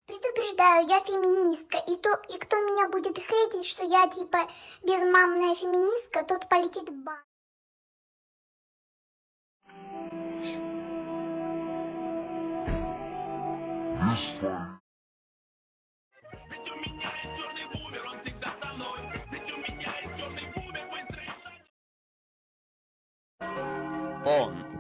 Предупреждаю, я феминистка, и кто меня будет хейтить, что я типа безмамная феминистка, тот полетит в бан. Ведь у меня есть черный бумер, он всегда со мной. Ведь у меня есть черный бумер, быстрее. Он